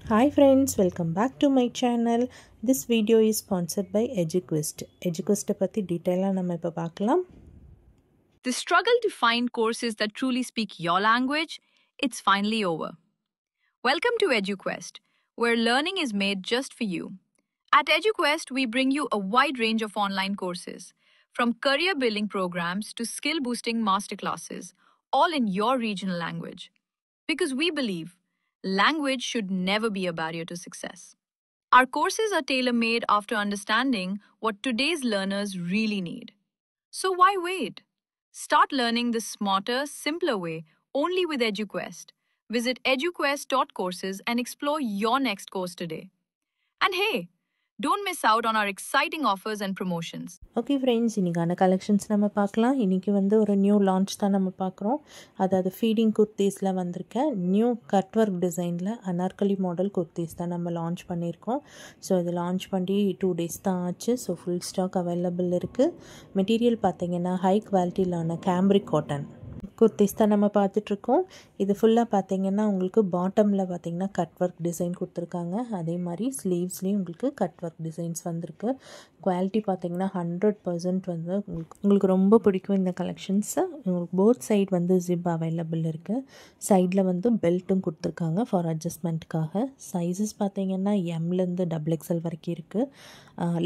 Hi friends, welcome back to my channel. This video is sponsored by EduQuest. EduQuest பத்தி டீடைலா நம்ம இப்ப பார்க்கலாம். The struggle to find courses that truly speak your language, it's finally over. Welcome to EduQuest, where learning is made just for you. At EduQuest, we bring you a wide range of online courses, from career building programs to skill boosting masterclasses, all in your regional language. Because we believe language should never be a barrier to success. Our courses are tailor made after understanding what today's learners really need. So why wait? Start learning the smarter, simpler way only with EduQuest. Visit eduquest.courses and explore your next course today. And hey, don't miss out on our exciting offers and promotions. Okay friends, இன்றைக்கான collections நம்ம பார்க்கலாம். இன்றைக்கி ஒரு new launch தான் நம்ம பார்க்குறோம். அதாவது feeding குர்த்தீஸில் வந்திருக்க நியூ கட் ஒர்க் டிசைனில் அனார்கலி மாடல் குர்த்தீஸ் தான் நம்ம லான்ச் பண்ணியிருக்கோம். ஸோ இது லான்ச் பண்ணி 2 days தான் ஆச்சு. ஸோ ஃபுல் ஸ்டாக் அவைலபிள் இருக்குது. மெட்டீரியல் பார்த்திங்கன்னா ஹை குவாலிட்டியிலான கேம்ரிக் காட்டன் குர்த்திஸ் தான் நம்ம பார்த்துட்ருக்கோம். இது ஃபுல்லாக பார்த்திங்கன்னா உங்களுக்கு பாட்டமில் பார்த்திங்கன்னா கட் ஒர்க் டிசைன் கொடுத்துருக்காங்க. அதே மாதிரி ஸ்லீவ்ஸ்லேயும் உங்களுக்கு கட் ஒர்க் டிசைன்ஸ் வந்திருக்கு. குவாலிட்டி பார்த்திங்கன்னா 100% உங்களுக்கு ரொம்ப பிடிக்கும் இந்த கலெக்ஷன்ஸு. உங்களுக்கு போத் சைடு ஜிப் அவைலபிள் இருக்குது. சைடில் பெல்ட்டும் கொடுத்துருக்காங்க ஃபார் அட்ஜஸ்ட்மெண்ட்டுக்காக. சைஸஸ் பார்த்திங்கன்னா எம்லேருந்து XXL வரைக்கும் இருக்குது.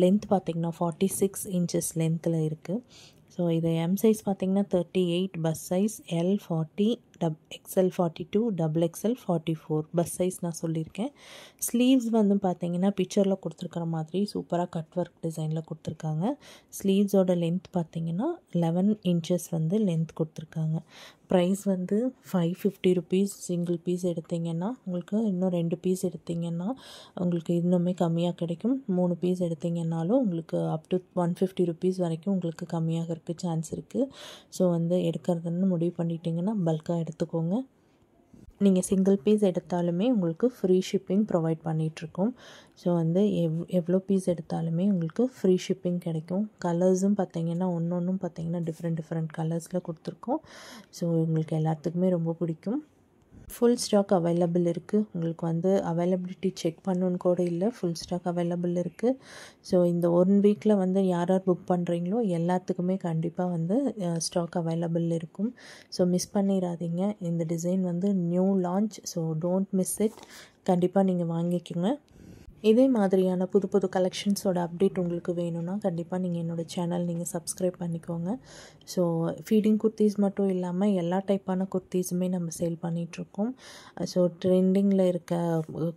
லென்த் பார்த்திங்கன்னா 46 inches லென்த்தில் இருக்குது. ஸோ இது எம் சைஸ் பார்த்திங்கன்னா 38, bus size L 40, XL 42, XXL 44 bus size நான் சொல்லியிருக்கேன். ஸ்லீவ்ஸ் பார்த்திங்கன்னா பிக்சரில் கொடுத்துருக்குற மாதிரி சூப்பராக கட் ஒர்க் டிசைனில் கொடுத்துருக்காங்க. ஸ்லீவ்ஸோட லென்த் பார்த்திங்கன்னா 11 inches லென்த் கொடுத்துருக்காங்க. Price 550 rupees. சிங்கிள் பீஸ் எடுத்திங்கன்னா உங்களுக்கு இன்னும் 2 பீஸ் எடுத்திங்கன்னா உங்களுக்கு இன்னுமே கம்மியாக கிடைக்கும். 3 பீஸ் எடுத்திங்கன்னாலும் உங்களுக்கு அப் டு 150 rupees வரைக்கும் உங்களுக்கு கம்மியாக இருக்க சான்ஸ் இருக்குது. ஸோ எடுக்கிறதுன்னு முடிவு பண்ணிட்டிங்கன்னா பல்காக எடுத்துக்கோங்க. நீங்கள் சிங்கிள் பீஸ் எடுத்தாலுமே உங்களுக்கு ஃப்ரீ ஷிப்பிங் ப்ரொவைட் பண்ணிகிட்ருக்கோம். ஸோ எவ்வளோ பீஸ் எடுத்தாலுமே உங்களுக்கு ஃப்ரீ ஷிப்பிங் கிடைக்கும். கலர்ஸும் பார்த்திங்கன்னா ஒன்றும் பார்த்திங்கன்னா டிஃப்ரெண்ட் கலர்ஸில் கொடுத்துருக்கோம். ஸோ உங்களுக்கு எல்லாத்துக்குமே ரொம்ப பிடிக்கும். ஃபுல் ஸ்டாக் அவைலபிள் இருக்குது. உங்களுக்கு அவைலபிலிட்டி செக் பண்ணணுன்னு கூட இல்லை, ஃபுல் ஸ்டாக் அவைலபிள் இருக்குது. ஸோ இந்த 1 வீக்கில் யார் புக் பண்ணுறீங்களோ எல்லாத்துக்குமே கண்டிப்பாக ஸ்டாக் அவைலபிள் இருக்கும். ஸோ மிஸ் பண்ணிடாதீங்க. இந்த design new launch. So don't miss it. கண்டிப்பாக நீங்கள் வாங்கிக்கோங்க. இதே மாதிரியான புது கலெக்ஷன்ஸோட அப்டேட் உங்களுக்கு வேணும்னா கண்டிப்பாக நீங்கள் என்னோடய சேனல் சப்ஸ்கிரைப் பண்ணிக்கோங்க. ஸோ ஃபீடிங் குர்த்தீஸ் மட்டும் இல்லாமல் எல்லா டைப்பான குர்த்தீஸுமே நம்ம சேல் பண்ணிகிட்ருக்கோம். ஸோ ட்ரெண்டிங்கில் இருக்க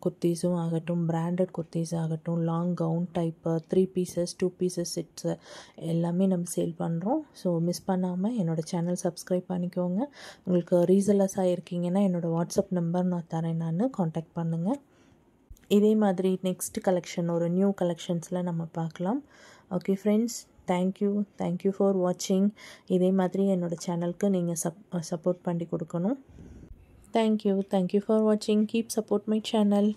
குர்த்தீஸும் ஆகட்டும், பிராண்டட் குர்த்தீஸ் ஆகட்டும், long gown type, 3 pieces 2 pieces sets எல்லாமே நம்ம சேல் பண்ணுறோம். ஸோ மிஸ் பண்ணாமல் என்னோடய சேனல் சப்ஸ்கிரைப் பண்ணிக்கோங்க. உங்களுக்கு ரீசெல்லர்ஸாக இருக்கீங்கன்னா என்னோடய வாட்ஸ்அப் நம்பர் நான் தரேன், காண்டாக்ட் பண்ணுங்கள். இதே மாதிரி நெக்ஸ்ட் கலெக்ஷன் ஒரு நியூ கலெக்ஷன்ஸில் நம்ம பார்க்கலாம். ஓகே ஃப்ரெண்ட்ஸ், தேங்க்யூ ஃபார் வாட்சிங். இதே மாதிரி என்னோடய சேனலுக்கு நீங்கள் சப்போர்ட் பண்ணி கொடுக்கணும். தேங்க்யூ ஃபார் வாட்சிங். Keep support my channel.